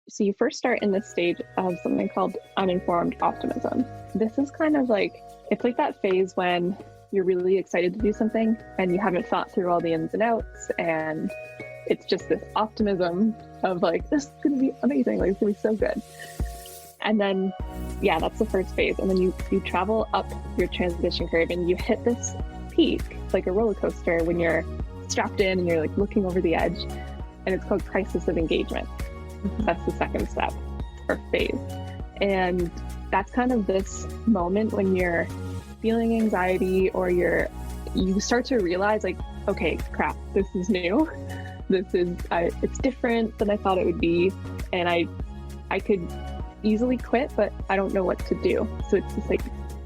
So you first start in this stage of something called uninformed optimism. This is kind of like, it's like that phase when you're really excited to do something and you haven't thought through all the ins and outs, and it's just this optimism of like, this is going to be amazing, like it's going to be so good. And then, yeah, that's the first phase. And then you travel up your transition curve and you hit this peak, like a roller coaster, when you're strapped in and you're like looking over the edge, and it's called crisis of engagement. That's the second step or phase. And that's kind of this moment when you're feeling anxiety, or you start to realize like, okay, crap, this is new. It's different than I thought it would be. And I could easily quit, but I don't know what to do. So it's this like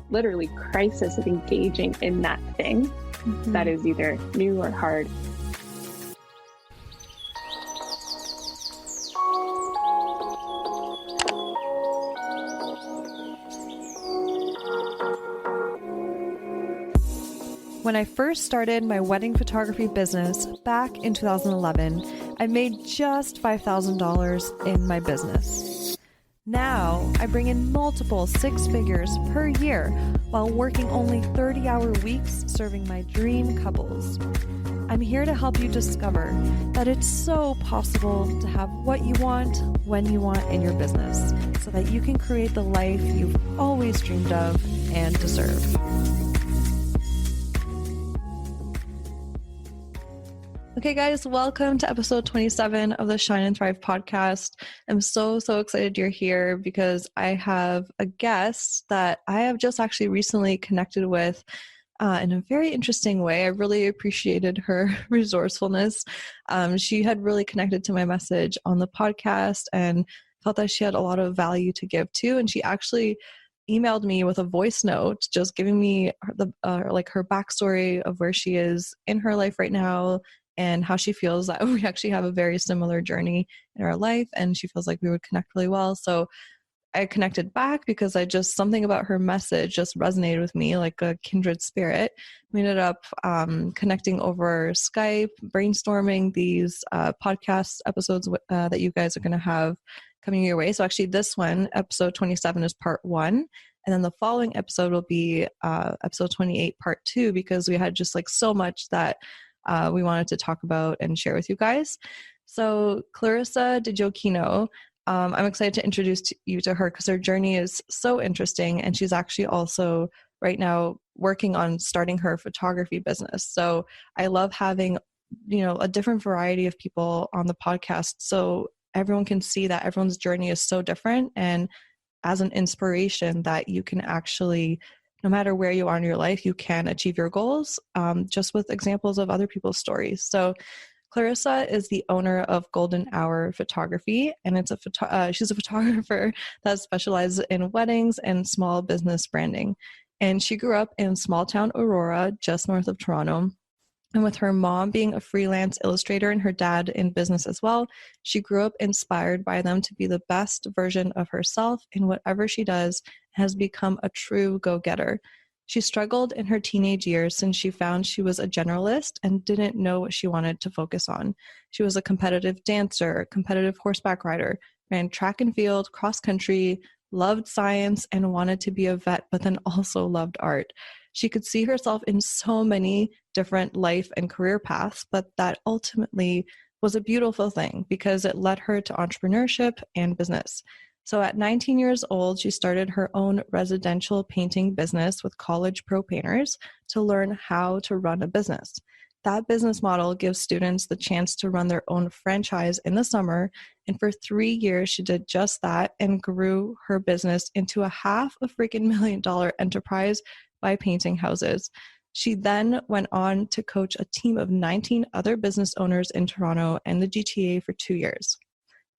literally crisis of engaging in that thing that is either new or hard. When I first started my wedding photography business back in 2011, I made just $5,000 in my business. Now, I bring in multiple six figures per year while working only 30-hour weeks serving my dream couples. I'm here to help you discover that it's so possible to have what you want when you want in your business, so that you can create the life you've always dreamed of and deserve. Okay, guys, welcome to episode 27 of the Shine and Thrive podcast. I'm so excited you're here because I have a guest that I have just actually recently connected with in a very interesting way. I really appreciated her resourcefulness. She had really connected to my message on the podcast and felt that she had a lot of value to give too. And she actually emailed me with a voice note, just giving me her backstory of where she is in her life right now, and how she feels that we actually have a very similar journey in our life, and she feels like we would connect really well. So I connected back because something about her message just resonated with me like a kindred spirit. We ended up connecting over Skype, brainstorming these podcast episodes that you guys are going to have coming your way. So actually this one, episode 27, is part 1. And then the following episode will be episode 28, part 2, because we had just like so much that we wanted to talk about and share with you guys. So Clarissa DiGioacchino, I'm excited to introduce you to her because her journey is so interesting, and she's actually also right now working on starting her photography business. So I love having, a different variety of people on the podcast so everyone can see that everyone's journey is so different, and as an inspiration that you can actually, no matter where you are in your life, you can achieve your goals, just with examples of other people's stories. So Clarissa is the owner of Golden Hour Photography, and she's a photographer that specializes in weddings and small business branding. And she grew up in small town Aurora, just north of Toronto. And with her mom being a freelance illustrator and her dad in business as well, she grew up inspired by them to be the best version of herself in whatever she does, and has become a true go-getter. She struggled in her teenage years since she found she was a generalist and didn't know what she wanted to focus on. She was a competitive dancer, competitive horseback rider, ran track and field, cross country, loved science, and wanted to be a vet, but then also loved art. She could see herself in so many different life and career paths, but that ultimately was a beautiful thing because it led her to entrepreneurship and business. So at 19 years old, she started her own residential painting business with college pro painters to learn how to run a business. That business model gives students the chance to run their own franchise in the summer. And for 3 years, she did just that and grew her business into a $500,000 enterprise by painting houses. She then went on to coach a team of 19 other business owners in Toronto and the GTA for 2 years.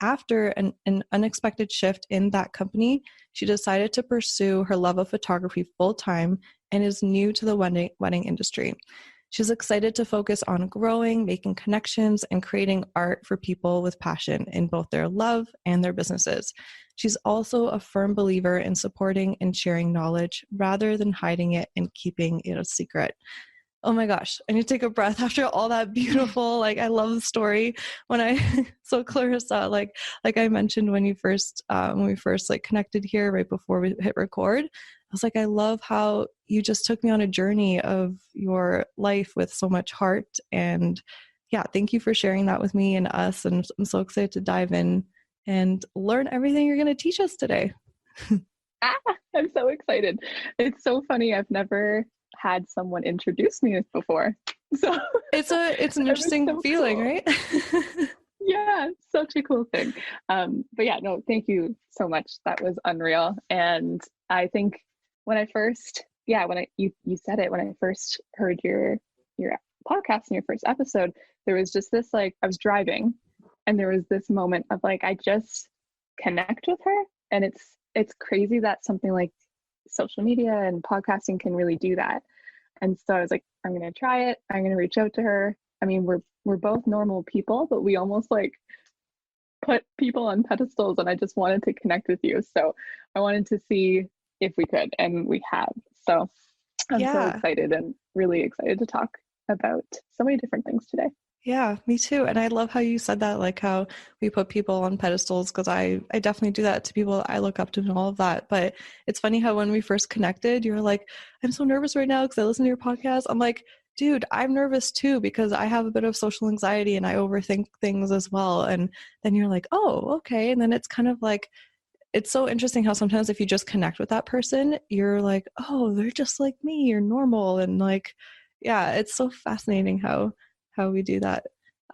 After an unexpected shift in that company, she decided to pursue her love of photography full-time and is new to the wedding industry. She's excited to focus on growing, making connections, and creating art for people with passion in both their love and their businesses. She's also a firm believer in supporting and sharing knowledge rather than hiding it and keeping it a secret. Oh my gosh, I need to take a breath after all that beautiful, like, I love the story. So Clarissa, like I mentioned when we first like connected here right before we hit record, I was like, I love how you just took me on a journey of your life with so much heart. And yeah, thank you for sharing that with me and us. And I'm so excited to dive in and learn everything you're going to teach us today. I'm so excited. It's so funny. I've never had someone introduce me before. So It's an interesting so feeling, cool. right? Yeah, such a cool thing. But yeah, no, thank you so much. That was unreal. And I think when I first, you said it, when I first heard your podcast and your first episode, there was just this, like, I was driving and there was this moment of like, I just connect with her. And it's crazy that something like social media and podcasting can really do that. And so I was like, I'm going to try it. I'm going to reach out to her. I mean, we're both normal people, but we almost like put people on pedestals, and I just wanted to connect with you. So I wanted to see if we could, and we have. So I'm so Yeah. excited and really excited to talk about so many different things today. Yeah, me too. And I love how you said that, like how we put people on pedestals, because I definitely do that to people I look up to and all of that. But it's funny how when we first connected, you were like, I'm so nervous right now because I listen to your podcast. I'm like, dude, I'm nervous too because I have a bit of social anxiety and I overthink things as well. And then you're like, oh, okay. And then it's kind of like, it's so interesting how sometimes if you just connect with that person, you're like, oh, they're just like me, you're normal. And like, yeah, it's so fascinating how we do that.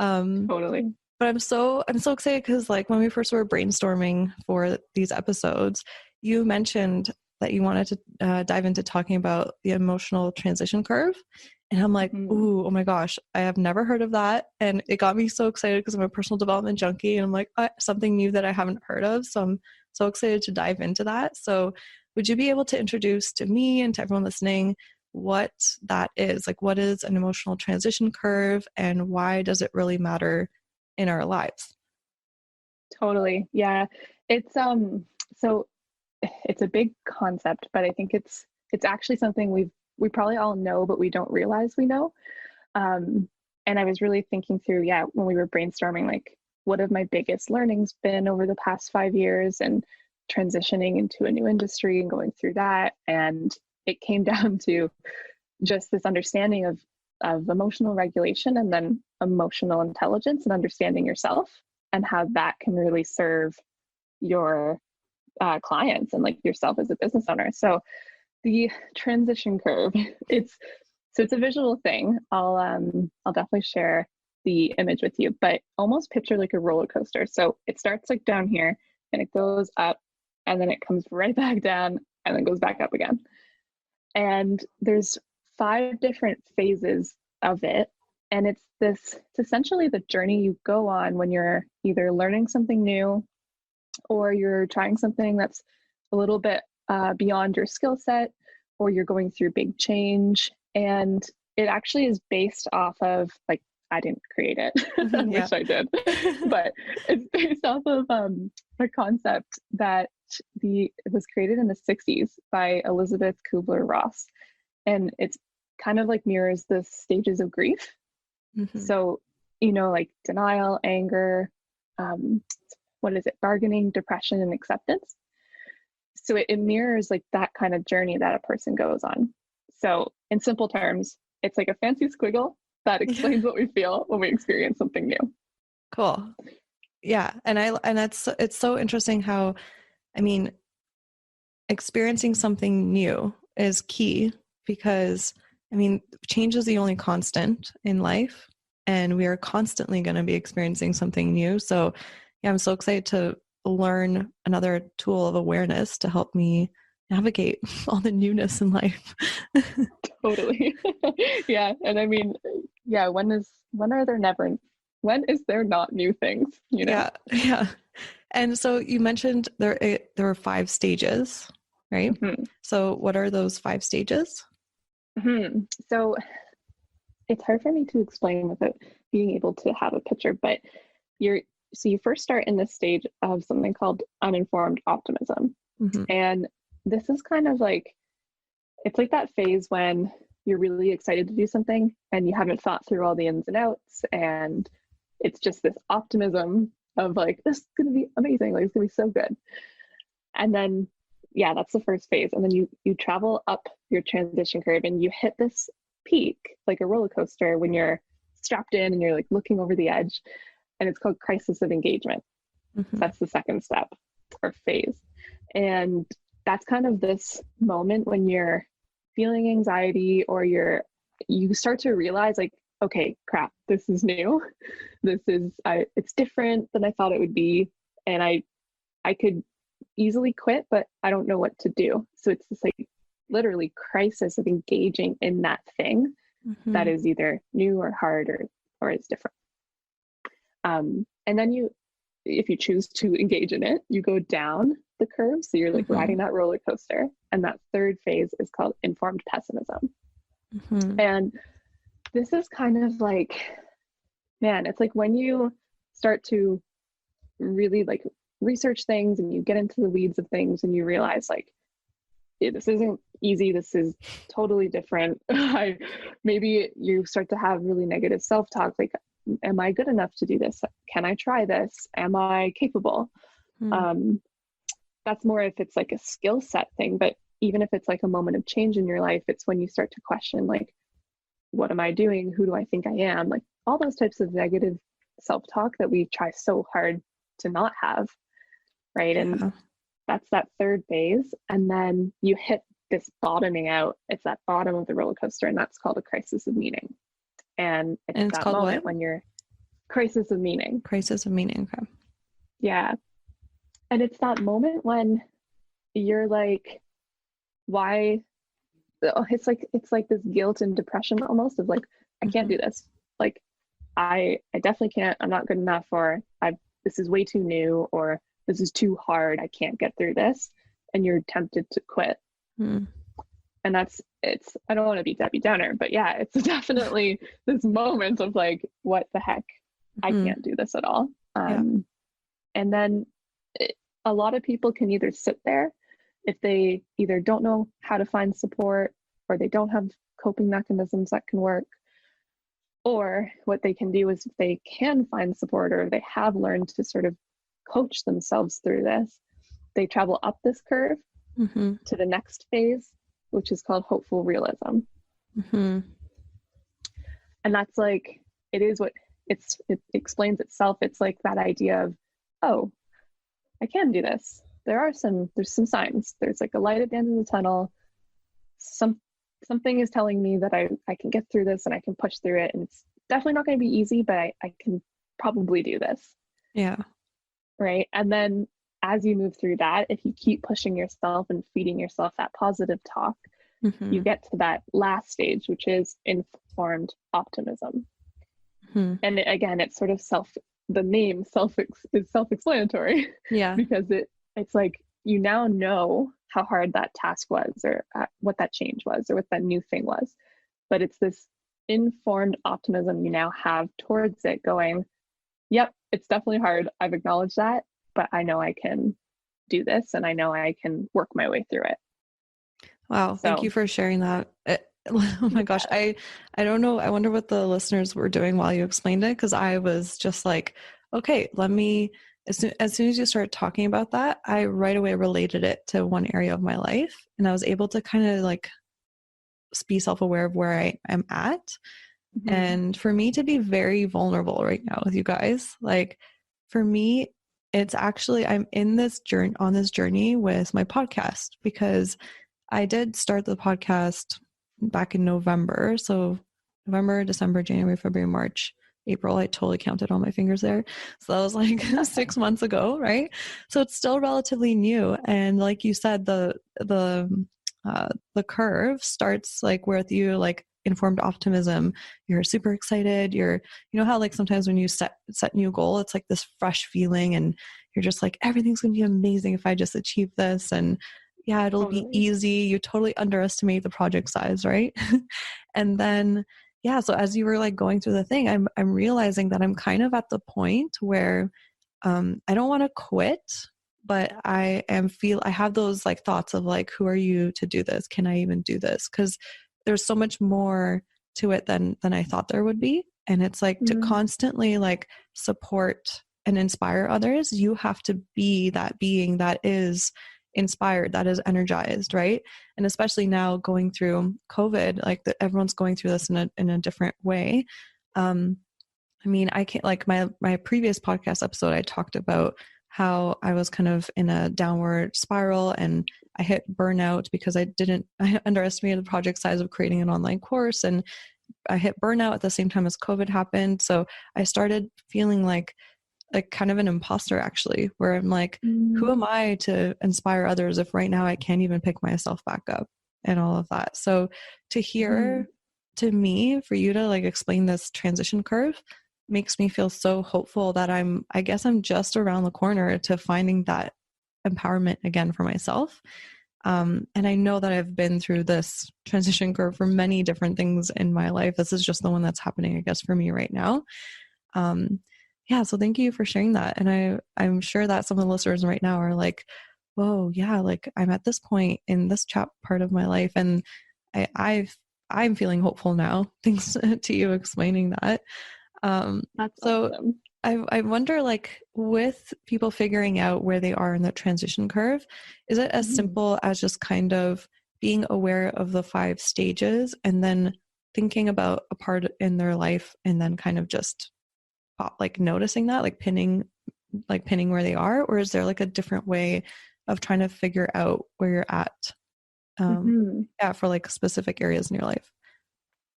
Totally. But I'm so excited because like when we first were brainstorming for these episodes, you mentioned that you wanted to dive into talking about the emotional transition curve. And I'm like, ooh, oh my gosh, I have never heard of that. And it got me so excited because I'm a personal development junkie. And I'm like, something new that I haven't heard of. So I'm so excited to dive into that. So would you be able to introduce to me and to everyone listening what that is? Like, what is an emotional transition curve and why does it really matter in our lives? Totally. Yeah. It's so it's a big concept, but I think it's actually something we probably all know, but we don't realize we know. And I was really thinking through, when we were brainstorming, like, what have my biggest learnings been over the past 5 years and transitioning into a new industry and going through that. And it came down to just this understanding of emotional regulation and then emotional intelligence and understanding yourself and how that can really serve your clients and like yourself as a business owner. So the transition curve, it's a visual thing. I'll definitely share the image with you, but almost picture like a roller coaster. So it starts like down here and it goes up and then it comes right back down and then goes back up again. And there's 5 different phases of it. And it's essentially the journey you go on when you're either learning something new or you're trying something that's a little bit beyond your skill set, or you're going through big change. And it actually is based off of, like, I didn't create it. I wish I did. But it's based off of a concept that it was created in the 60s by Elizabeth Kubler-Ross. And it's kind of like mirrors the stages of grief. Mm-hmm. So, like denial, anger, bargaining, depression, and acceptance. So it mirrors like that kind of journey that a person goes on. So in simple terms, it's like a fancy squiggle that explains what we feel when we experience something new. Cool. Yeah. And it's so interesting how, I mean, experiencing something new is key because, I mean, change is the only constant in life and we are constantly going to be experiencing something new. So yeah, I'm so excited to learn another tool of awareness to help me navigate all the newness in life. Totally. Yeah. And I mean, when is there not new things, Yeah. And so you mentioned there are 5 stages, right? Mm-hmm. So what are those 5 stages? Mm-hmm. So it's hard for me to explain without being able to have a picture, but you first start in this stage of something called uninformed optimism. Mm-hmm. And this is kind of like, it's like that phase when you're really excited to do something and you haven't thought through all the ins and outs, and it's just this optimism of like, this is going to be amazing, like it's going to be so good. And then yeah, that's the first phase. And then you travel up your transition curve and you hit this peak like a roller coaster when you're strapped in and you're like looking over the edge, and it's called crisis of engagement. That's the second step or phase. And that's kind of this moment when you're feeling anxiety, or you start to realize like, okay, crap, this is new. This is it's different than I thought it would be, and I could easily quit, but I don't know what to do. So it's this like literally crisis of engaging in that thing that is either new or hard or is different. And then if you choose to engage in it, you go down the curve. So you're like riding that roller coaster. And that third phase is called informed pessimism. And this is kind of like, man, it's like when you start to really like research things and you get into the weeds of things and you realize like, this isn't easy, this is totally different. Maybe you start to have really negative self-talk, like, am I good enough to do this? Can I try this? Am I capable? That's more if it's like a skill set thing, but even if it's like a moment of change in your life, it's when you start to question like, what am I doing? Who do I think I am? Like all those types of negative self-talk that we try so hard to not have, right? And that's that third phase. And then you hit this bottoming out. It's that bottom of the roller coaster, and that's called a crisis of meaning. And it's that called moment what? when you're crisis of meaning. Crisis of meaning. Okay. Yeah. And it's that moment when you're like, why? It's like this guilt and depression almost of like, I can't do this. Like, I definitely can't. I'm not good enough, or this is way too new, or this is too hard. I can't get through this. And you're tempted to quit. And I don't want to be Debbie Downer, but yeah, it's definitely this moment of like, what the heck? I can't do this at all. And then a lot of people can either sit there if they either don't know how to find support, or they don't have coping mechanisms that can work. Or what they can do is if they can find support, or they have learned to sort of coach themselves through this, they travel up this curve to the next phase, which is called hopeful realism. And that's like, it explains itself. It's like that idea of, oh, I can do this. There's some signs. There's like a light at the end of the tunnel. Something is telling me that I can get through this and I can push through it. And it's definitely not going to be easy, but I can probably do this. Yeah. Right. And then as you move through that, if you keep pushing yourself and feeding yourself that positive talk, you get to that last stage, which is informed optimism. And again, it's sort of the name is self-explanatory. Yeah. Because it's like, you now know how hard that task was, or what that change was, or what that new thing was. But it's this informed optimism you now have towards it, going, yep, it's definitely hard. I've acknowledged that, but I know I can do this, and I know I can work my way through it. Wow. Thank you for sharing that. Oh my gosh. I don't know. I wonder what the listeners were doing while you explained it. Cause I was just like, okay, as soon as you started talking about that, I right away related it to one area of my life. And I was able to kind of like be self-aware of where I am at. And for me to be very vulnerable right now with you guys, like for me, it's actually, I'm on this journey with my podcast, because I did start the podcast back in November. So November, December, January, February, March, April. I totally counted on my fingers there. So that was like 6 months ago, right? So it's still relatively new. And like you said, the curve starts like with you, like informed optimism. You're super excited. You know how like sometimes when you set new goal, it's like this fresh feeling, and you're just like, everything's going to be amazing if I just achieve this. And yeah, it'll be easy. You totally underestimate the project size, right? And then, yeah, so as you were like going through the thing, I'm realizing that I'm kind of at the point where I don't want to quit, but I have those like thoughts of like, who are you to do this? Can I even do this? Because there's so much more to it than I thought there would be. And it's like to constantly like support and inspire others, you have to be that being that is inspired, that is energized, right? And especially now going through COVID, like everyone's going through this in a different way. I mean, I can't, like my previous podcast episode, I talked about how I was kind of in a downward spiral and I hit burnout because I underestimated the project size of creating an online course, and I hit burnout at the same time as COVID happened. So I started feeling like kind of an imposter, actually, where I'm like, who am I to inspire others if right now I can't even pick myself back up and all of that. So to hear to me, for you to like explain this transition curve makes me feel so hopeful that I guess I'm just around the corner to finding that empowerment again for myself. And I know that I've been through this transition curve for many different things in my life. This is just the one that's happening, I guess, for me right now. Yeah, so thank you for sharing that. And I'm sure that some of the listeners right now are like, whoa, yeah, like I'm at this point in this part of my life, and I'm feeling hopeful now, thanks to you explaining that. That's so awesome. I wonder, like, with people figuring out where they are in the transition curve, is it as simple as just kind of being aware of the 5 stages and then thinking about a part in their life and then kind of just like noticing that, like pinning where they are? Or is there like a different way of trying to figure out where you're at? Yeah, for like specific areas in your life.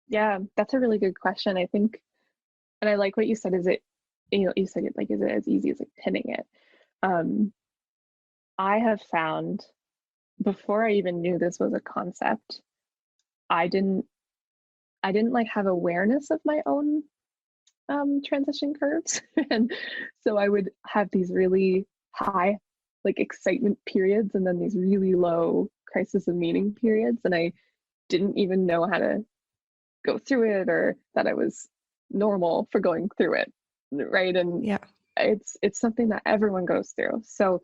Yeah, that's a really good question. I think, and I like what you said, you said it like, is it as easy as like pinning it? I have found, before I even knew this was a concept, I didn't like have awareness of my own transition curves. And so I would have these really high like excitement periods and then these really low crisis of meaning periods, and I didn't even know how to go through it or that I was normal for going through it, right? And yeah, it's something that everyone goes through. So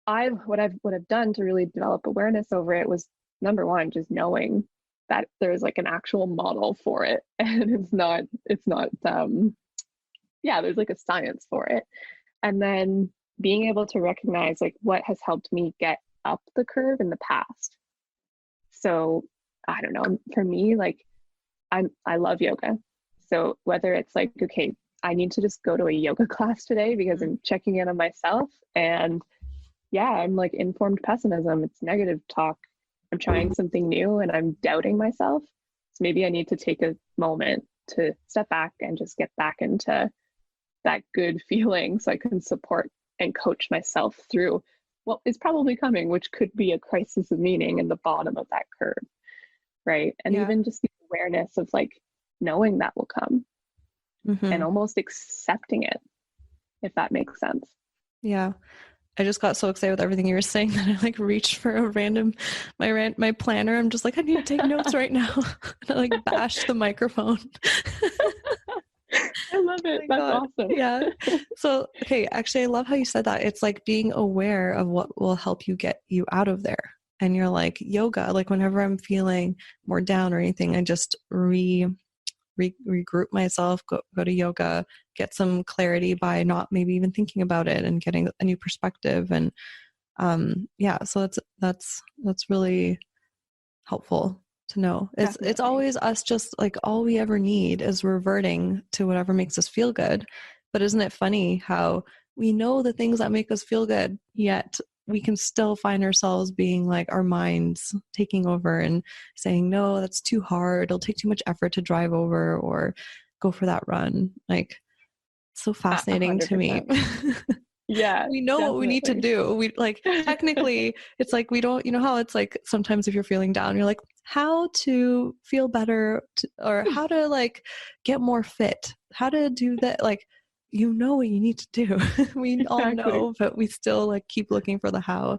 what I've done to really develop awareness over it was, number one, just knowing that there's like an actual model for it, and it's not yeah, there's like a science for it. And then being able to recognize like what has helped me get up the curve in the past. So I don't know, for me, like I love yoga. So whether it's like, okay, I need to just go to a yoga class today because I'm checking in on myself, and yeah, I'm like informed pessimism, it's negative talk, I'm trying something new and I'm doubting myself. So maybe I need to take a moment to step back and just get back into that good feeling so I can support and coach myself through what is probably coming, which could be a crisis of meaning in the bottom of that curve, right? And even just the awareness of like knowing that will come and almost accepting it, if that makes sense. Yeah. I just got so excited with everything you were saying that I like reached for a random my planner. I'm just like, I need to take notes right now. And I like bashed the microphone. I love it. Oh, that's God. Awesome. Yeah. So, okay, actually I love how you said that. It's like being aware of what will help you get you out of there. And you're like, yoga, like whenever I'm feeling more down or anything, I just regroup myself, go to yoga, get some clarity by not maybe even thinking about it and getting a new perspective. And yeah, so that's really helpful to know. It's always us, just like all we ever need is reverting to whatever makes us feel good. But isn't it funny how we know the things that make us feel good, yet we can still find ourselves being like our minds taking over and saying, no, that's too hard, it'll take too much effort to drive over or go for that run. Like, so fascinating 100%. to me. Yeah, we know what we need to do. We like, technically it's like we don't, you know how it's like sometimes if you're feeling down, you're like, how to feel better or how to like get more fit, how to do that, like, you know what you need to do. We all know, but we still like keep looking for the how.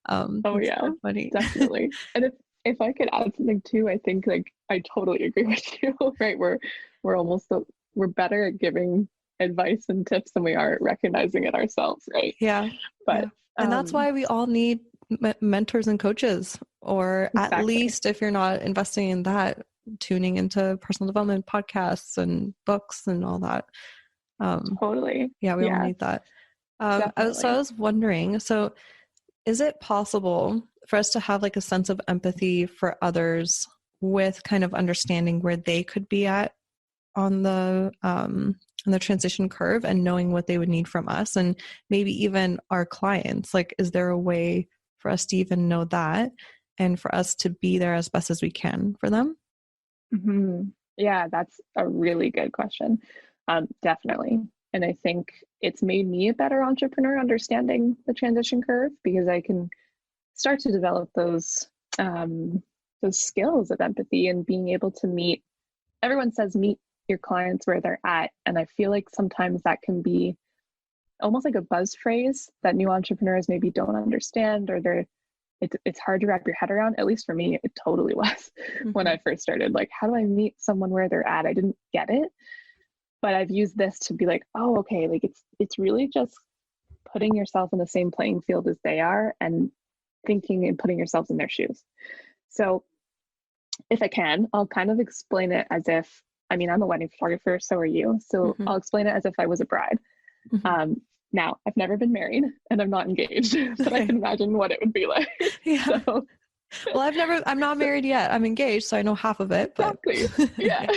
Oh yeah, so funny. definitely. And if I could add something too, I think like I totally agree with you. Right, we're better at giving advice and tips than we are at recognizing it ourselves, right? Yeah. But and that's why we all need mentors and coaches, or at Exactly. least if you're not investing in that, tuning into personal development podcasts and books and all that. Totally. Yeah, we all Yeah, need that. definitely. So I was wondering, so is it possible for us to have like a sense of empathy for others with kind of understanding where they could be at on the transition curve and knowing what they would need from us, and maybe even our clients? Like, is there a way for us to even know that and for us to be there as best as we can for them? Yeah, that's a really good question. Definitely. And I think it's made me a better entrepreneur understanding the transition curve, because I can start to develop those skills of empathy and being able to meet. Everyone says meet your clients where they're at, and I feel like sometimes that can be almost like a buzz phrase that new entrepreneurs maybe don't understand, or it's hard to wrap your head around. At least for me, it totally was when I first started. Like, how do I meet someone where they're at? I didn't get it, but I've used this to be like, oh, okay, like it's really just putting yourself in the same playing field as they are and thinking and putting yourselves in their shoes. So if I can, I'll kind of explain it as if, I mean, I'm a wedding photographer, so are you. So I'll explain it as if I was a bride. Now, I've never been married and I'm not engaged, but I can imagine what it would be like. Yeah. So, Well, I'm not married yet. I'm engaged, so I know half of it, but exactly. Yeah.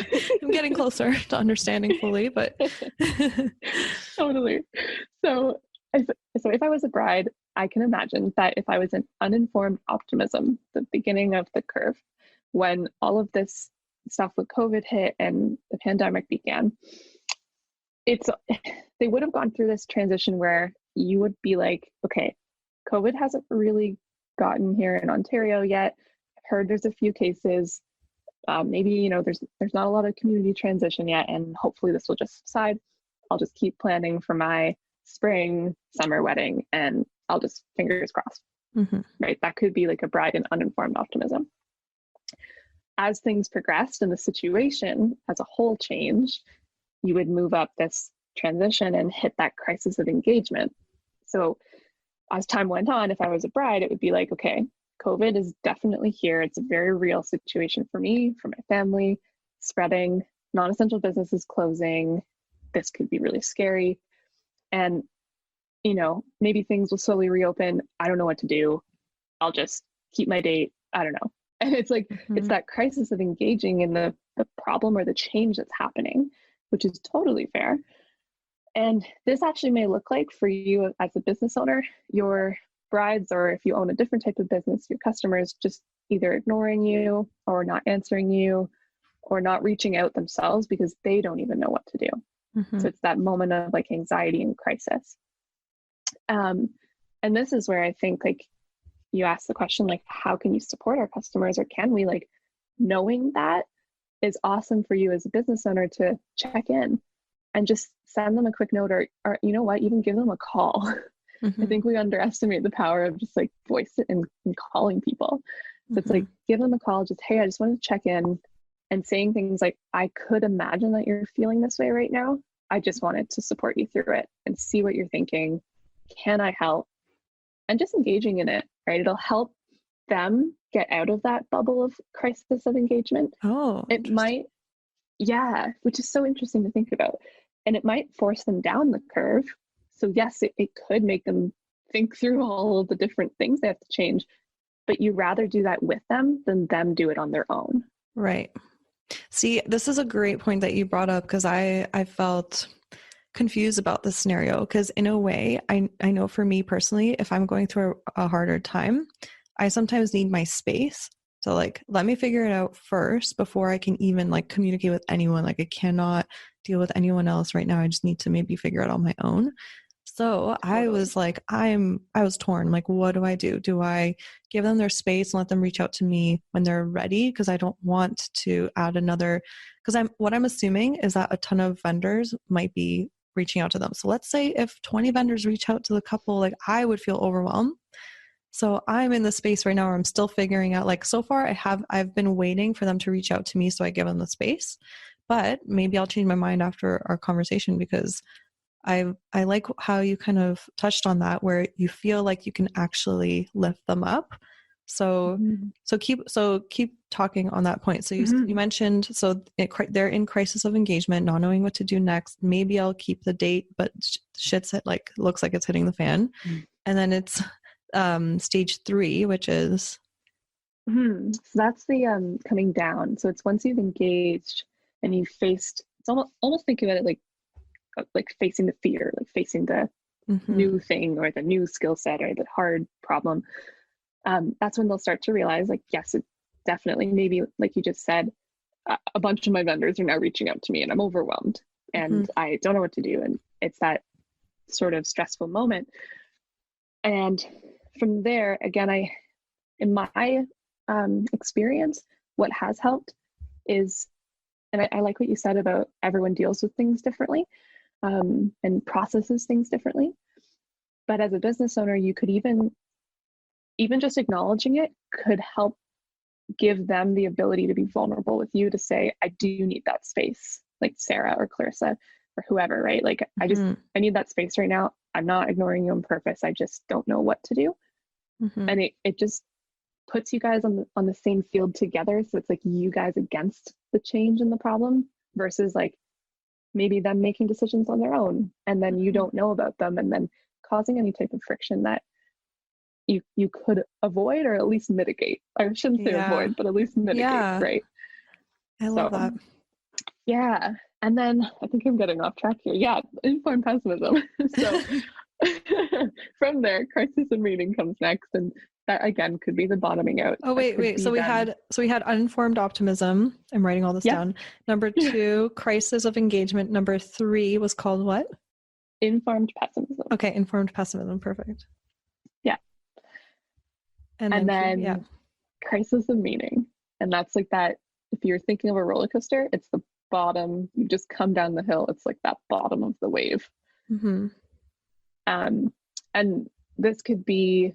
I'm getting closer to understanding fully, but Totally. So if I was a bride, I can imagine that if I was in uninformed optimism, the beginning of the curve, when all of this stuff with COVID hit and the pandemic began, they would have gone through this transition where you would be like, okay, COVID hasn't really gotten here in Ontario yet. I've heard there's a few cases. Maybe, there's not a lot of community transition yet, and hopefully this will just subside. I'll just keep planning for my spring, summer wedding, and I'll just fingers crossed. Right? That could be like a bride in uninformed optimism. As things progressed and the situation as a whole changed, you would move up this transition and hit that crisis of engagement. So as time went on, if I was a bride, it would be like, okay, COVID is definitely here. It's a very real situation for me, for my family, spreading, non-essential businesses closing. This could be really scary. And, maybe things will slowly reopen. I don't know what to do. I'll just keep my date. I don't know. And it's like, it's that crisis of engaging in the problem or the change that's happening, which is totally fair. And this actually may look like for you as a business owner, your brides, or if you own a different type of business, your customers just either ignoring you or not answering you or not reaching out themselves because they don't even know what to do. So it's that moment of like anxiety and crisis. And this is where I think like you asked the question, like, how can you support our customers, or can we, like, knowing that is awesome for you as a business owner to check in and just send them a quick note, or you know what, even give them a call. I think we underestimate the power of just like voice it and calling people. So it's like, give them a call, just, hey, I just wanted to check in, and saying things like, I could imagine that you're feeling this way right now. I just wanted to support you through it and see what you're thinking. Can I help? And just engaging in it, right? It'll help them get out of that bubble of crisis of engagement. Oh, it might, yeah, which is so interesting to think about. And it might force them down the curve. So yes, it could make them think through all of the different things they have to change, but you rather do that with them than them do it on their own. Right. See, this is a great point that you brought up, because I felt confused about this scenario, because in a way, I know for me personally, if I'm going through a harder time, I sometimes need my space. So like, let me figure it out first before I can even like communicate with anyone. Like, I cannot deal with anyone else right now. I just need to maybe figure it out on my own. So I was like, I was torn. Like, what do I do? Do I give them their space and let them reach out to me when they're ready? Because I don't want to add another, because what I'm assuming is that a ton of vendors might be reaching out to them. So let's say if 20 vendors reach out to the couple, like, I would feel overwhelmed. So I'm in the space right now where I'm still figuring out, like, so far I've been waiting for them to reach out to me, so I give them the space, but maybe I'll change my mind after our conversation, because I like how you kind of touched on that, where you feel like you can actually lift them up. So keep talking on that point. So you mentioned, so they're in crisis of engagement, not knowing what to do next. Maybe I'll keep the date, but shit's looks like it's hitting the fan. And then it's stage 3, which is So that's the coming down. So it's once you've engaged and you've faced, it's almost think about it like facing the fear, like facing the new thing or the new skill set or the hard problem. That's when they'll start to realize, like, yes, it definitely, maybe like you just said, a bunch of my vendors are now reaching out to me and I'm overwhelmed and I don't know what to do. And it's that sort of stressful moment. And from there, again, in my experience, what has helped is, and I like what you said about everyone deals with things differently and processes things differently. But as a business owner, you could even just acknowledging it could help give them the ability to be vulnerable with you, to say, I do need that space, like Sarah or Clarissa or whoever, right? Like, I need that space right now. I'm not ignoring you on purpose. I just don't know what to do. And it just puts you guys on the same field together. So it's like you guys against the change in the problem versus like maybe them making decisions on their own and then you don't know about them and then causing any type of friction that you could avoid or at least mitigate. I shouldn't say avoid, but at least mitigate, right? I love that. Yeah. And then I think I'm getting off track here. Yeah, informed pessimism. So from there, crisis and meaning comes next, and that again could be the bottoming out. Oh wait. So we had uninformed optimism. I'm writing all this down. Number 2, crisis of engagement. Number 3 was called what? Informed pessimism. Okay, informed pessimism. Perfect. Yeah. And then crisis of meaning. And that's like that, if you're thinking of a roller coaster, it's the bottom. You just come down the hill. It's like that bottom of the wave. And this could be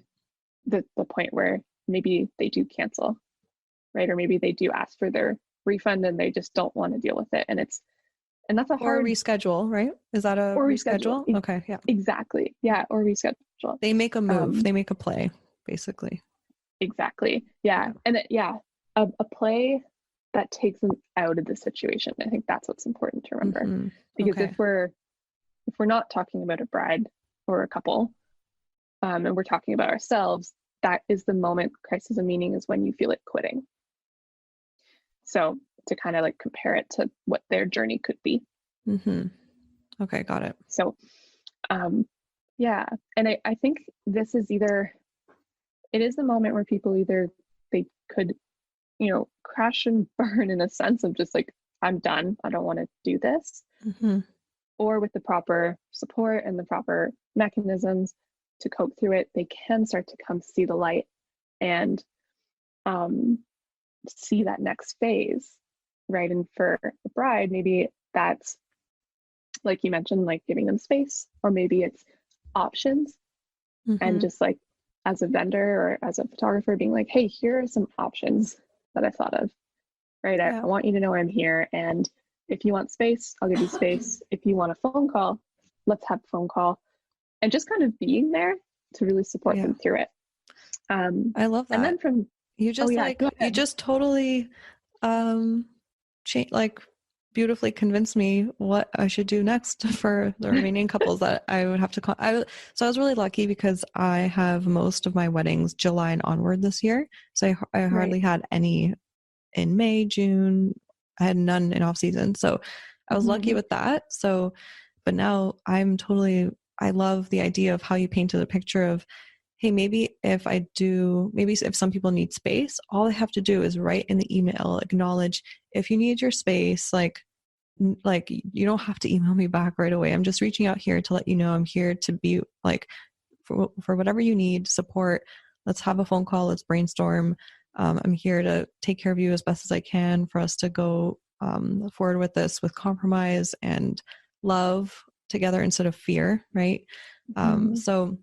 the point where maybe they do cancel, right? Or maybe they do ask for their refund and they just don't want to deal with it. And that's a hard... Or reschedule, right? Is that a reschedule? Okay, yeah. Exactly. Yeah, or reschedule. They make a move. They make a play, basically. Exactly. Yeah. And a play that takes them out of the situation. I think that's what's important to remember. Because if we're not talking about a bride or a couple, and we're talking about ourselves, that is the moment. Crisis of meaning is when you feel it quitting. So to kind of like compare it to what their journey could be. Okay, got it. So, yeah. And I think this is it is the moment where people they could, crash and burn in a sense of just like, I'm done. I don't want to do this. Or with the proper support and the proper mechanisms to cope through it, they can start to come see the light and see that next phase, right? And for a bride, maybe that's, like you mentioned, like giving them space, or maybe it's options. And just like as a vendor or as a photographer being like, hey, here are some options that I thought of, right? I want you to know I'm here. And if you want space, I'll give you space. If you want a phone call, let's have a phone call. And just kind of being there to really support them through it. I love that. And then from you just totally beautifully convinced me what I should do next for the remaining couples that I would have to so I was really lucky because I have most of my weddings July and onward this year. So I hardly had any in May, June. I had none in off season. So I was lucky with that. So, but now I love the idea of how you painted a picture of, hey, maybe if some people need space, all I have to do is write in the email, acknowledge if you need your space, like you don't have to email me back right away. I'm just reaching out here to let you know I'm here to be like, for whatever you need, support. Let's have a phone call. Let's brainstorm. I'm here to take care of you as best as I can for us to go forward with this with compromise and love together instead of fear, right? So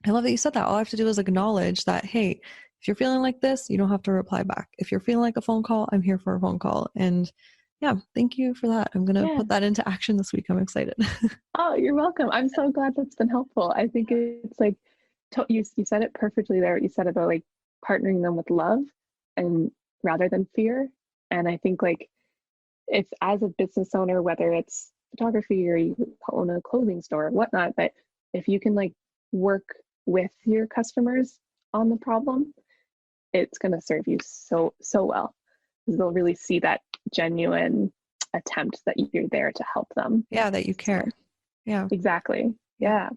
I love that you said that. All I have to do is acknowledge that, hey, if you're feeling like this, you don't have to reply back. If you're feeling like a phone call, I'm here for a phone call. And Yeah, thank you for that. I'm going to Yeah. put that into action this week. I'm excited. Oh, you're welcome. I'm so glad that's been helpful. I think it's like you said it perfectly there. What you said about like partnering them with love and rather than fear. And I think like if as a business owner, whether it's photography or you own a clothing store or whatnot, but if you can like work with your customers on the problem, it's going to serve you so well, because they'll really see that genuine attempt that you're there to help them. Yeah, that you care. So, Yeah. exactly. Yeah.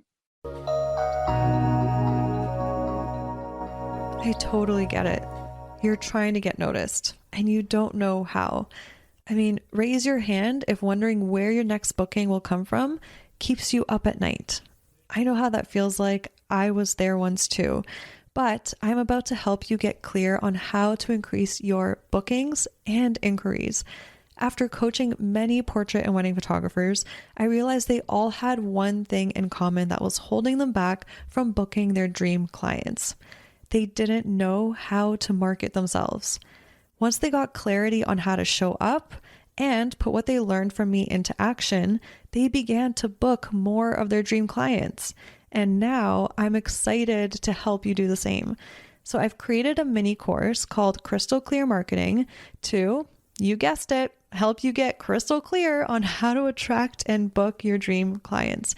I totally get it. You're trying to get noticed and you don't know how. I mean, raise your hand if wondering where your next booking will come from keeps you up at night. I know how that feels like. I was there once too. But I'm about to help you get clear on how to increase your bookings and inquiries. After coaching many portrait and wedding photographers, I realized they all had one thing in common that was holding them back from booking their dream clients. They didn't know how to market themselves. Once they got clarity on how to show up and put what they learned from me into action, they began to book more of their dream clients. And now I'm excited to help you do the same. So I've created a mini course called Crystal Clear Marketing to, you guessed it, help you get crystal clear on how to attract and book your dream clients.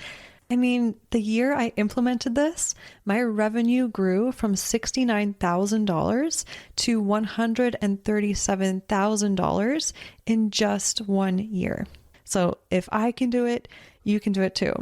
I mean, the year I implemented this, my revenue grew from $69,000 to $137,000 in just 1 year. So if I can do it, you can do it too.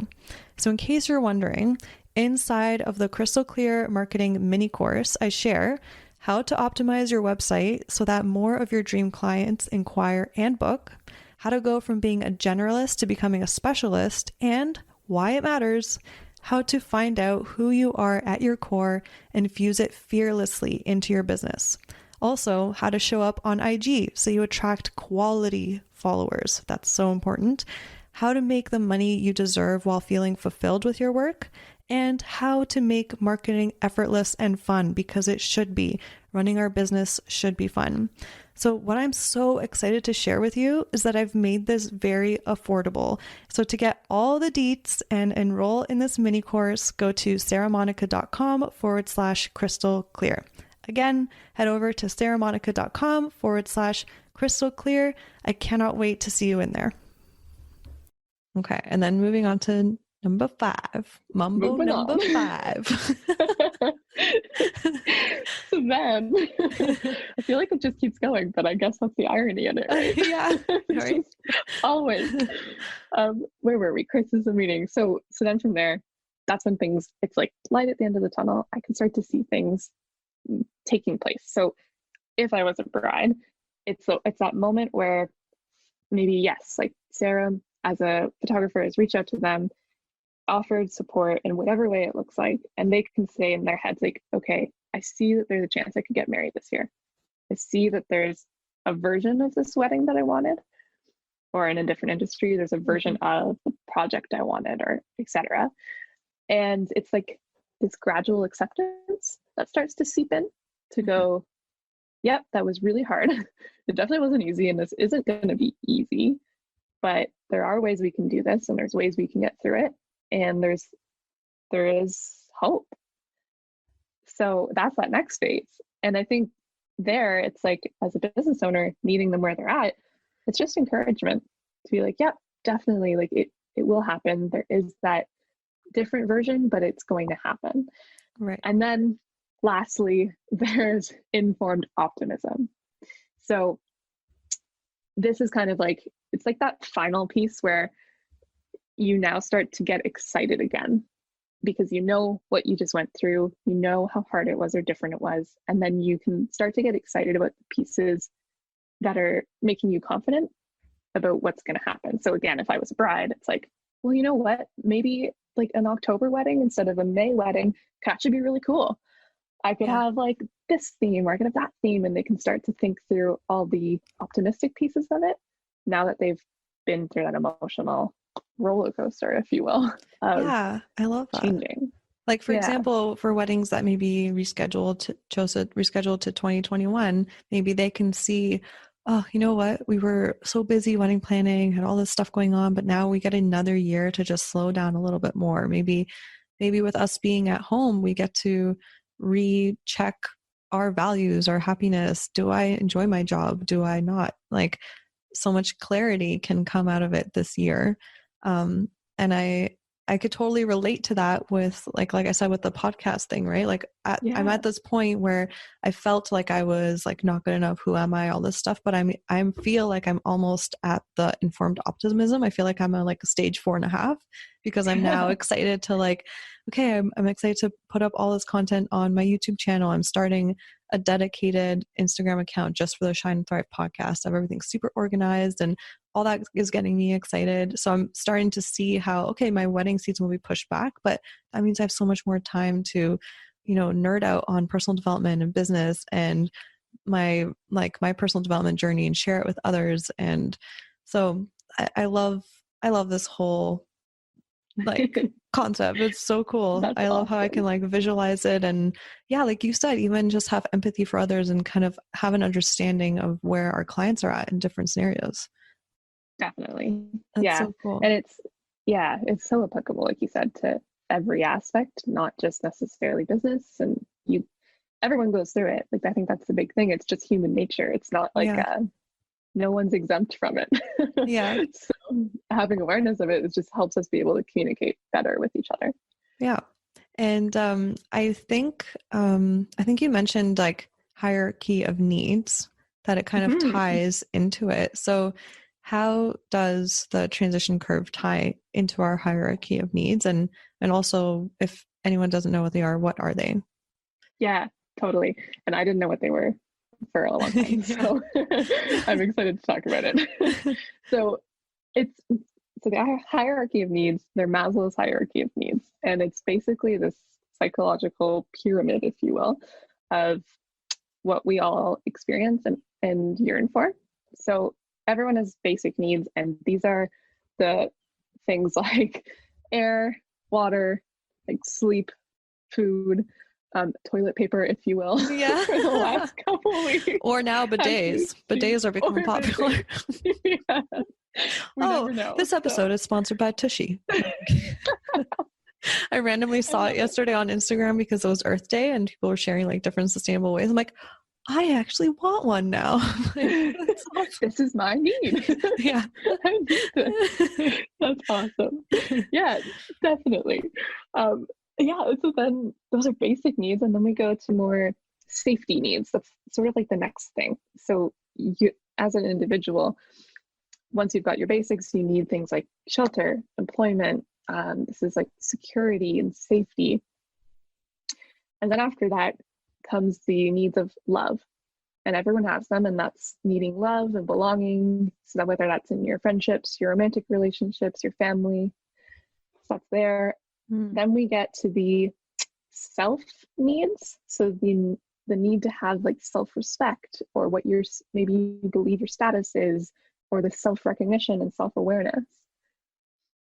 So in case you're wondering, inside of the Crystal Clear Marketing mini course, I share how to optimize your website so that more of your dream clients inquire and book, how to go from being a generalist to becoming a specialist, and why it matters, how to find out who you are at your core and fuse it fearlessly into your business. Also, how to show up on IG so you attract quality followers. That's so important. How to make the money you deserve while feeling fulfilled with your work, and how to make marketing effortless and fun, because it should be. Running our business should be fun. So what I'm so excited to share with you is that I've made this very affordable. So to get all the deets and enroll in this mini course, go to sarahmonica.com/crystal clear. Again, head over to sarahmonica.com/crystal clear. I cannot wait to see you in there. Okay, and then moving on to number 5. Moving Number on. 5. So then, I feel like it just keeps going, but I guess that's the irony in it, right? Yeah, It's right. just always. Where were we? Crisis of meaning. So then from there, that's when things, it's like light at the end of the tunnel. I can start to see things taking place. So if I was a bride, it's that moment where maybe, yes, like Sarah as a photographer has reached out to them, offered support in whatever way it looks like, and they can say in their heads like, okay, I see that there's a chance I could get married this year. I see that there's a version of this wedding that I wanted, or in a different industry there's a version of the project I wanted, or etc. And it's like this gradual acceptance that starts to seep in to go, yep, that was really hard. It definitely wasn't easy, and this isn't going to be easy, but there are ways we can do this, and there's ways we can get through it, and there is hope. So that's that next phase. And I think there, it's like, as a business owner, meeting them where they're at, it's just encouragement to be like, yep, definitely, like it will happen. There is that different version, but it's going to happen. Right. And then lastly, there's informed optimism. So this is kind of like, it's like that final piece where you now start to get excited again, because you know what you just went through, you know how hard it was or different it was, and then you can start to get excited about the pieces that are making you confident about what's going to happen. So again, if I was a bride, it's like, well, you know what, maybe like an October wedding instead of a May wedding could actually be really cool. I could have like this theme, or I could have that theme, and they can start to think through all the optimistic pieces of it now that they've been through that emotional roller coaster, if you will. Yeah, I love that. Changing. Like, for example, for weddings that may be rescheduled to 2021, maybe they can see, oh, you know what? We were so busy wedding planning, had all this stuff going on, but now we get another year to just slow down a little bit more. Maybe with us being at home, we get to recheck our values, our happiness. Do I enjoy my job? Do I not? Like, so much clarity can come out of it this year. And I could totally relate to that with like I said, with the podcast thing, right? Like I'm at this point where I felt like I was like not good enough. Who am I? All this stuff. But I feel like I'm almost at the informed optimism. I feel like I'm at like a stage 4.5 because I'm now excited to like, okay, I'm excited to put up all this content on my YouTube channel. I'm starting a dedicated Instagram account just for the Shine and Thrive podcast. I have everything super organized and all that is getting me excited. So I'm starting to see how, okay, my wedding season will be pushed back, but that means I have so much more time to, nerd out on personal development and business and my personal development journey and share it with others. And so I love this whole like concept. It's so cool. That's I love awesome. how I can like visualize it. And yeah, like you said, even just have empathy for others and kind of have an understanding of where our clients are at in different scenarios. Definitely. That's so cool. And it's so applicable, like you said, to every aspect, not just necessarily business. And everyone goes through it. Like, I think that's the big thing. It's just human nature. It's not like no one's exempt from it. Yeah. So having awareness of it just helps us be able to communicate better with each other. Yeah. And I think you mentioned like hierarchy of needs, that it kind of ties into it. So how does the transition curve tie into our hierarchy of needs? And also, if anyone doesn't know what they are, what are they? Yeah, totally. And I didn't know what they were for a long time. So I'm excited to talk about it. So the hierarchy of needs, they're Maslow's hierarchy of needs. And it's basically this psychological pyramid, if you will, of what we all experience and yearn for. So everyone has basic needs, and these are the things like air, water, like sleep, food, toilet paper, if you will. Yeah. For the last couple of weeks. Or now bidets. Bidets are becoming popular. Yeah. We never know. This episode is sponsored by Tushy. I randomly saw it yesterday on Instagram because it was Earth Day and people were sharing like different sustainable ways. I'm like, I actually want one now. That's awesome. This is my need. Yeah. I need this. That's awesome. Yeah, definitely. So then those are basic needs. And then we go to more safety needs. That's sort of like the next thing. So you, as an individual, once you've got your basics, you need things like shelter, employment. This is like security and safety. And then after that comes the needs of love. And everyone has them, and that's needing love and belonging. So that whether that's in your friendships, your romantic relationships, your family, so that's there. Then we get to the self needs. So the need to have like self-respect, or what maybe you believe your status is, or the self-recognition and self-awareness.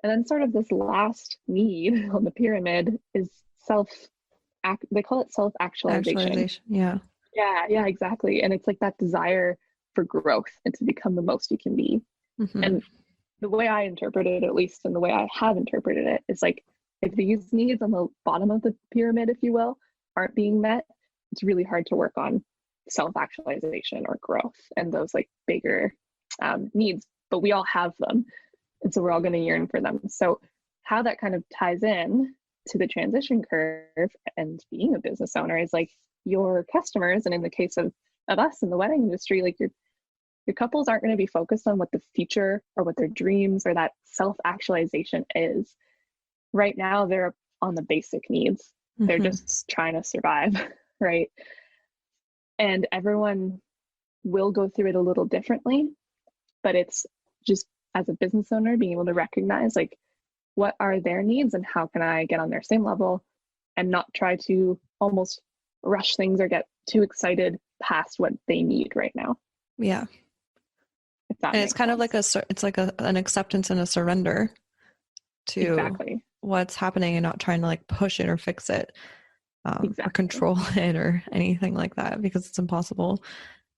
And then sort of this last need on the pyramid is they call it self-actualization. Yeah, exactly. And it's like that desire for growth and to become the most you can be. And the way I interpret it, at least, and the way I have interpreted it, is like, if these needs on the bottom of the pyramid, if you will, aren't being met, it's really hard to work on self-actualization or growth and those like bigger needs, but we all have them. And so we're all going to yearn for them. So how that kind of ties in to the transition curve and being a business owner is like your customers, and in the case of us in the wedding industry, like your couples aren't going to be focused on what the future or what their dreams or that self-actualization is. Right now, they're on the basic needs. They're just trying to survive, right? And everyone will go through it a little differently, but it's just, as a business owner, being able to recognize like, what are their needs and how can I get on their same level, and not try to almost rush things or get too excited past what they need right now. Yeah. And it's kind of like an acceptance and a surrender to what's happening, and not trying to like push it or fix it or control it or anything like that, because it's impossible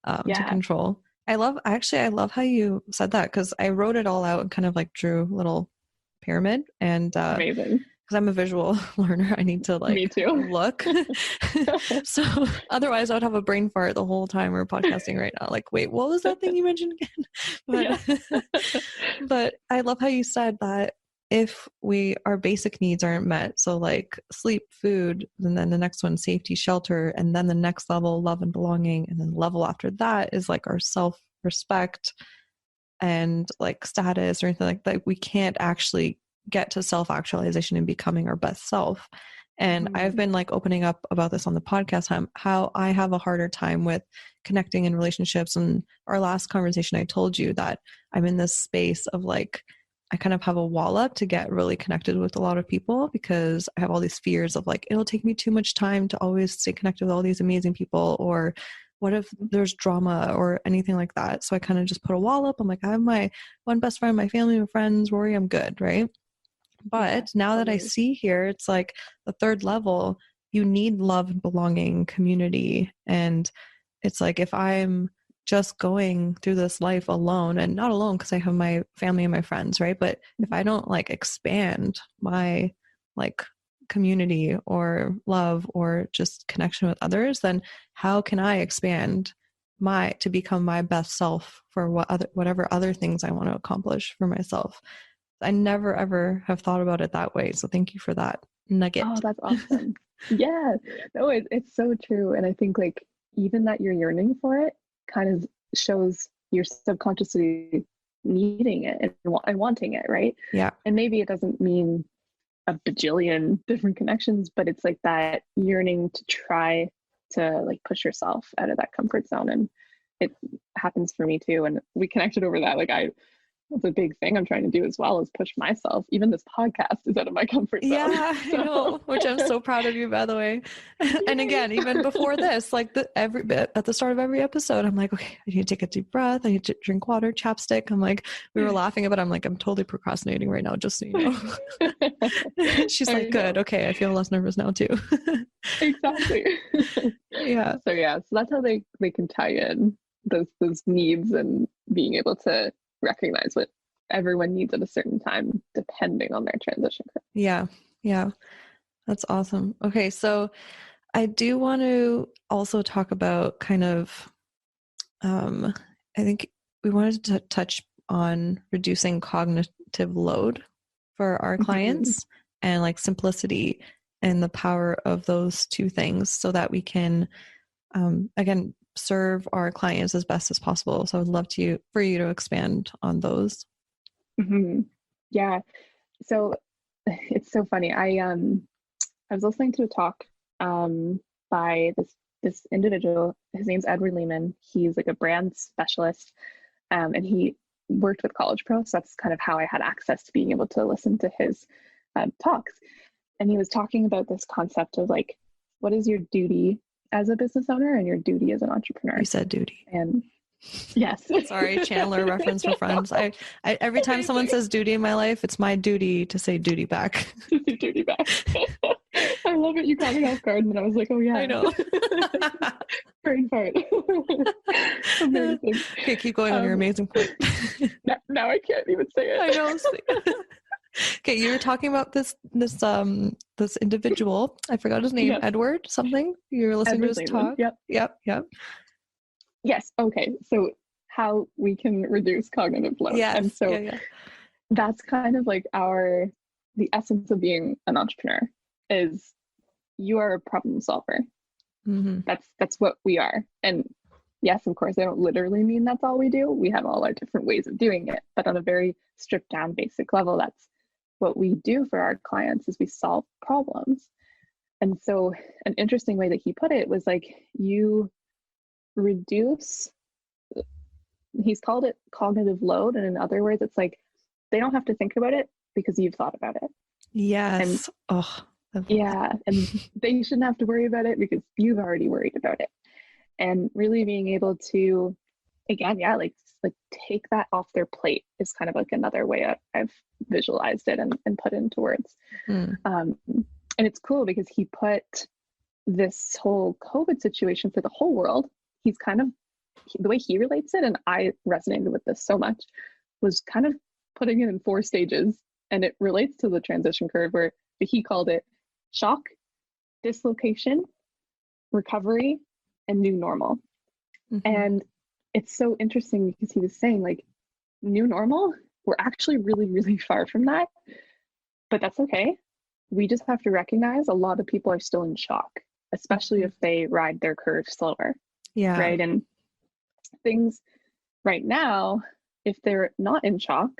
to control. I love how you said that, because I wrote it all out and kind of like drew a little pyramid, and Amazing. because I'm a visual learner, I need to Me like too. look. So otherwise I would have a brain fart the whole time we're podcasting right now. Like, wait, what was that thing you mentioned again? But but I love how you said that if our basic needs aren't met, so like sleep, food, and then the next one, safety, shelter, and then the next level, love and belonging, and then the level after that is like our self-respect and like status or anything like that, we can't actually get to self-actualization and becoming our best self. And I've been like opening up about this on the podcast, how I have a harder time with connecting in relationships. And our last conversation, I told you that I'm in this space of like, I kind of have a wall up to get really connected with a lot of people, because I have all these fears of like, it'll take me too much time to always stay connected with all these amazing people, or what if there's drama or anything like that? So I kind of just put a wall up. I'm like, I have my one best friend, my family, my friends, Rory, I'm good, right? But now that I see here, it's like the third level, you need love and belonging, community. And it's like, if I'm just going through this life alone, and not alone because I have my family and my friends, right? But if I don't like expand my like community or love or just connection with others, then how can I expand to become my best self for whatever other things I want to accomplish for myself? I never ever have thought about it that way. So thank you for that nugget. Oh, that's awesome. Yeah, no, it's so true. And I think like even that you're yearning for it kind of shows you're subconsciously needing it and wanting it, right? Yeah. And maybe it doesn't mean a bajillion different connections, but it's like that yearning to try to like push yourself out of that comfort zone. And it happens for me too. And we connected over that. Like that's a big thing I'm trying to do as well, is push myself. Even this podcast is out of my comfort zone. Yeah, I know, which I'm so proud of you, by the way. And again, even before this, like at the start of every episode, I'm like, okay, I need to take a deep breath. I need to drink water, chapstick. I'm like, we were laughing about it. I'm like, I'm totally procrastinating right now, just so you know. She's like, good. Okay, I feel less nervous now too. Exactly. Yeah. So that's how they can tie in those needs and being able to recognize what everyone needs at a certain time depending on their transition curve. Yeah, that's awesome. Okay, so I do want to also talk about kind of I think we wanted to touch on reducing cognitive load for our clients and like simplicity and the power of those two things, so that we can again serve our clients as best as possible. So I would love for you to expand on those. Yeah. So it's so funny. I was listening to a talk by this individual. His name's Edward Lehman. He's like a brand specialist, and he worked with College Pro. So that's kind of how I had access to being able to listen to his talks. And he was talking about this concept of like, what is your duty as a business owner and your duty as an entrepreneur? You said duty. And yes. Sorry, Chandler reference for friends. I every time someone says duty in my life, it's my duty to say duty back. To say duty back. I love it. You caught me off guard, and I was like, oh yeah. I know. Brain fart. Amazing. Okay, keep going on your amazing point. Now I can't even say it. I know. Okay, you were talking about this individual. I forgot his name. Yes. Edward something. You were listening to his talk. Yep. Yes. Okay. So how we can reduce cognitive load. Yes. And so that's kind of like the essence of being an entrepreneur is you are a problem solver. That's what we are. And yes, of course, I don't literally mean that's all we do. We have all our different ways of doing it, but on a very stripped down basic level, that's what we do for our clients is we solve problems. And so an interesting way that he put it was like, you reduce, he's called it cognitive load. And in other words, it's like, they don't have to think about it because you've thought about it. Yes. And they shouldn't have to worry about it because you've already worried about it. And really being able to, again, like take that off their plate is kind of like another way I've visualized it and put into words. And it's cool because he put this whole COVID situation for the whole world. He's kind of the way he relates it, and I resonated with this so much, was kind of putting it in 4 stages. And it relates to the transition curve where he called it shock, dislocation, recovery, and new normal. And it's so interesting because he was saying, like, new normal, we're actually really, really far from that, but that's okay. We just have to recognize a lot of people are still in shock, especially if they ride their curve slower. Yeah. Right. And things right now, if they're not in shock,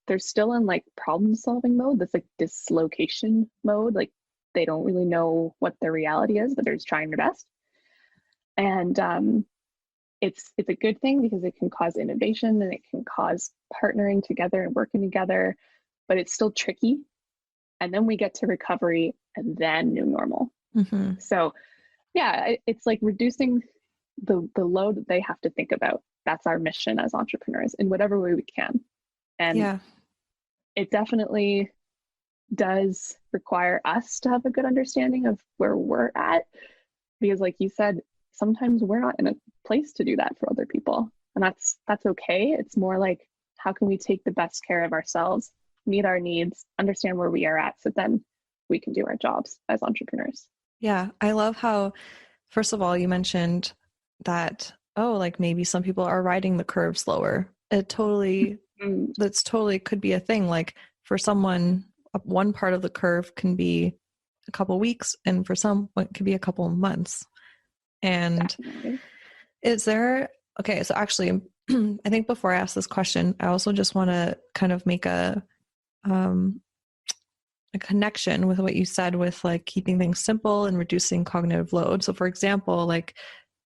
they're still in like problem solving mode. That's like dislocation mode. Like they don't really know what their reality is, but they're just trying their best. And it's a good thing because it can cause innovation and it can cause partnering together and working together, but it's still tricky. And then we get to recovery and then new normal. So yeah, it's like reducing the load that they have to think about. That's our mission as entrepreneurs in whatever way we can. And it definitely does require us to have a good understanding of where we're at, because like you said, sometimes we're not in a place to do that for other people, and that's okay. It's more like, how can we take the best care of ourselves, meet our needs, understand where we are at, so then we can do our jobs as entrepreneurs. Yeah, I love how, first of all, you mentioned that, oh, like maybe some people are riding the curve slower. It totally, that's totally could be a thing. Like for someone, one part of the curve can be a couple weeks, and for some, it could be a couple of months. And Definitely. is there, okay, so actually, I think before I ask this question, I also just want to kind of make a connection with what you said with like keeping things simple and reducing cognitive load. So for example, like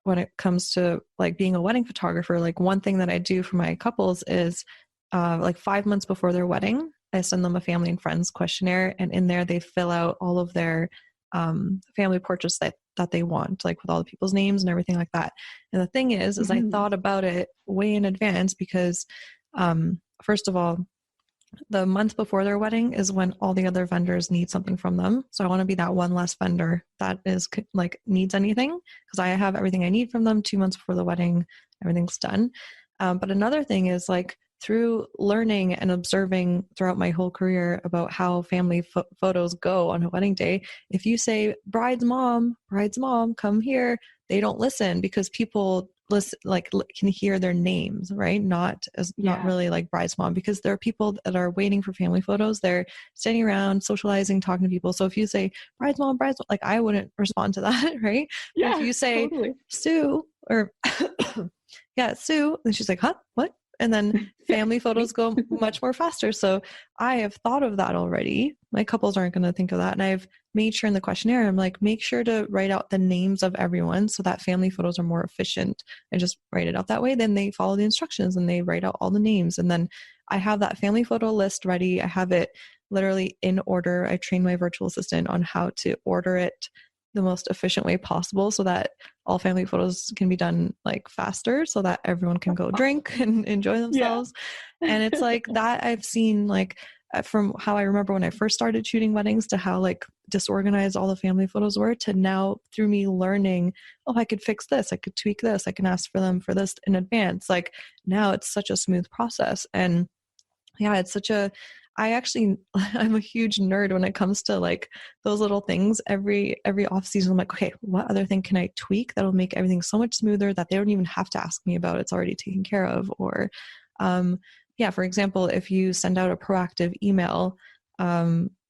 when it comes to like being a wedding photographer, like one thing that I do for my couples is like 5 months before their wedding, I send them a family and friends questionnaire, and in there they fill out all of their family portraits that they want, like with all the people's names and everything like that. And the thing is I thought about it way in advance because first of all, the month before their wedding is when all the other vendors need something from them. So I want to be that one less vendor that is like needs anything, because I have everything I need from them 2 months before the wedding, everything's done. But another thing is like through learning and observing throughout my whole career about how family photos go on a wedding day, if you say bride's mom, come here, they don't listen because people listen, like can hear their names, right? Not really like bride's mom, because there are people that are waiting for family photos. They're standing around, socializing, talking to people. So if you say bride's mom, like I wouldn't respond to that, right? Yeah, but if you say totally. Sue or Sue, and she's like, huh, what? And then family photos go much more faster. So I have thought of that already. My couples aren't going to think of that. And I've made sure in the questionnaire, I'm like, make sure to write out the names of everyone so that family photos are more efficient, and just write it out that way. Then they follow the instructions and they write out all the names. And then I have that family photo list ready. I have it literally in order. I train my virtual assistant on how to order it the most efficient way possible so that all family photos can be done like faster, so that everyone can go drink and enjoy themselves. And it's like that I've seen, like from how I remember when I first started shooting weddings to how like disorganized all the family photos were, to now through me learning, oh, I could fix this, I could tweak this, I can ask for them for this in advance. Like now it's such a smooth process. And yeah, it's such a, I'm a huge nerd when it comes to like those little things. Every off season, I'm like, okay, what other thing can I tweak that'll make everything so much smoother that they don't even have to ask me about? It's already taken care of. Or, for example, if you send out a proactive email,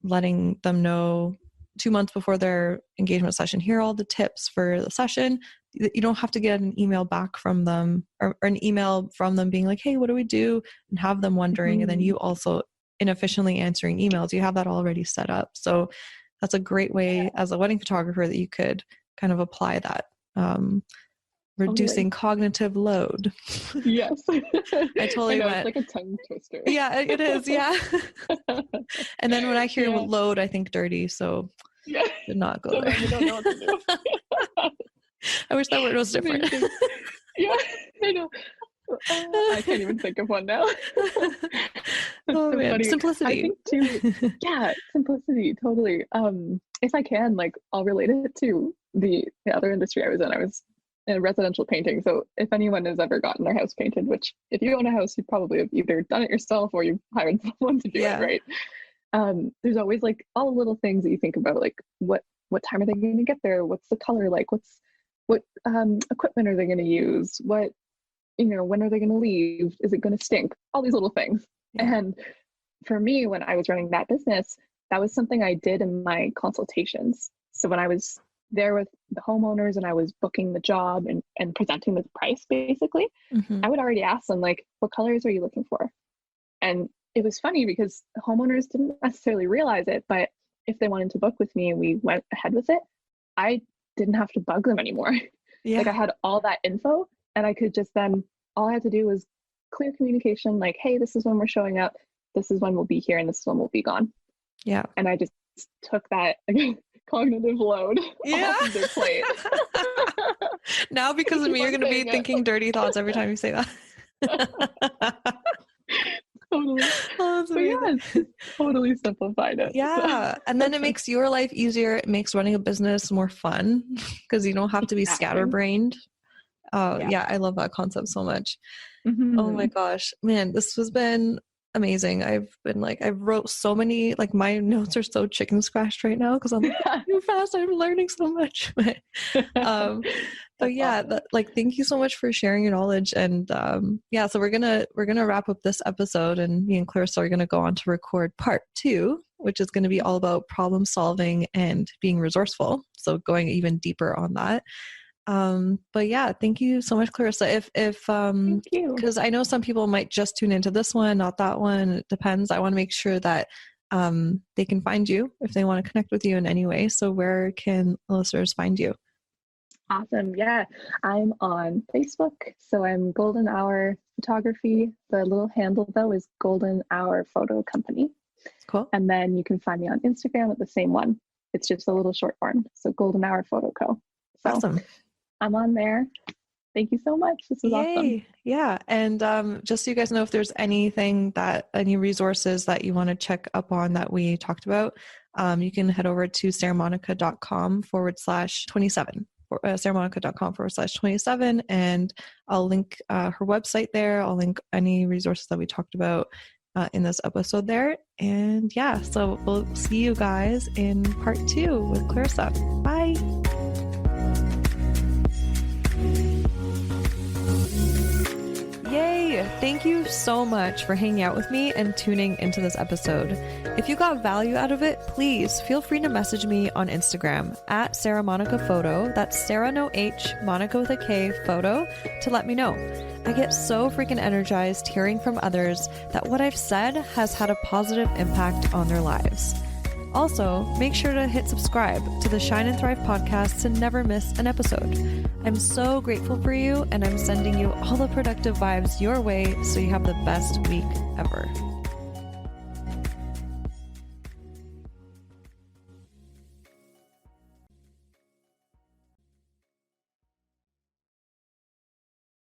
letting them know 2 months before their engagement session, here are all the tips for the session. You don't have to get an email back from them or an email from them being like, hey, what do we do? And have them wondering. And then you also inefficiently answering emails, you have that already set up. So that's a great way as a wedding photographer that you could kind of apply that, reducing cognitive load. Yes. I totally went. It's like a tongue twister. Yeah, it is. Yeah. And then when I hear load, I think dirty. So did not go there. You don't know what to do. I wish that word was different. Yeah, I know. I can't even think of one now. Oh man, funny. Simplicity. I think too. Yeah, simplicity. Totally. If I can, like, I'll relate it to the other industry I was in. I was residential painting. So if anyone has ever gotten their house painted, which if you own a house, you probably have either done it yourself or you've hired someone to do it, right? There's always like all the little things that you think about, like what time are they going to get there? What's the color like? What equipment are they going to use? What, when are they going to leave? Is it going to stink? All these little things. Yeah. And for me, when I was running that business, that was something I did in my consultations. So when I was there with the homeowners and I was booking the job and presenting the price, basically, I would already ask them, like, what colors are you looking for? And it was funny because homeowners didn't necessarily realize it, but if they wanted to book with me and we went ahead with it, I didn't have to bug them anymore. Yeah. Like I had all that info and I could just then, all I had to do was clear communication, like, hey, this is when we're showing up. This is when we'll be here and this is when we'll be gone. Yeah. And I just took that cognitive load off of their plate. Now because of me, you're going to be thinking dirty thoughts every time you say that. Totally. Oh, so yeah, totally simplified it. Yeah. And then it makes your life easier. It makes running a business more fun because you don't have to be scatterbrained. Yeah, I love that concept so much. Oh my gosh, man, this has been amazing. I've wrote so many, like my notes are so chicken scratched right now because I'm like, too fast. I'm learning so much. But yeah, thank you so much for sharing your knowledge. And yeah, so we're gonna wrap up this episode, and me and Clarissa are gonna go on to record part 2, which is gonna be all about problem solving and being resourceful. So going even deeper on that. But yeah, thank you so much, Clarissa. Thank you. Because I know some people might just tune into this one, not that one. It depends. I want to make sure that they can find you if they want to connect with you in any way. So where can listeners find you? Awesome. Yeah, I'm on Facebook. So I'm Golden Hour Photography. The little handle though is Golden Hour Photo Company. Cool. And then you can find me on Instagram at the same one. It's just a little short form. So Golden Hour Photo Co. So awesome. I'm on there. Thank you so much. This was awesome. Yeah. And just so you guys know, if there's any resources that you want to check up on that we talked about, you can head over to sarahmonica.com/27. sarahmonica.com/27, and I'll link her website there. I'll link any resources that we talked about in this episode there. And yeah, so we'll see you guys in part 2 with Clarissa. Bye. Yay! Thank you so much for hanging out with me and tuning into this episode. If you got value out of it, please feel free to message me on Instagram at Sarah Monica Photo. That's Sarah no H, Monica with a K, photo, to let me know. I get so freaking energized hearing from others that what I've said has had a positive impact on their lives. Also, make sure to hit subscribe to the Shine and Thrive podcast to never miss an episode. I'm so grateful for you, and I'm sending you all the productive vibes your way so you have the best week ever.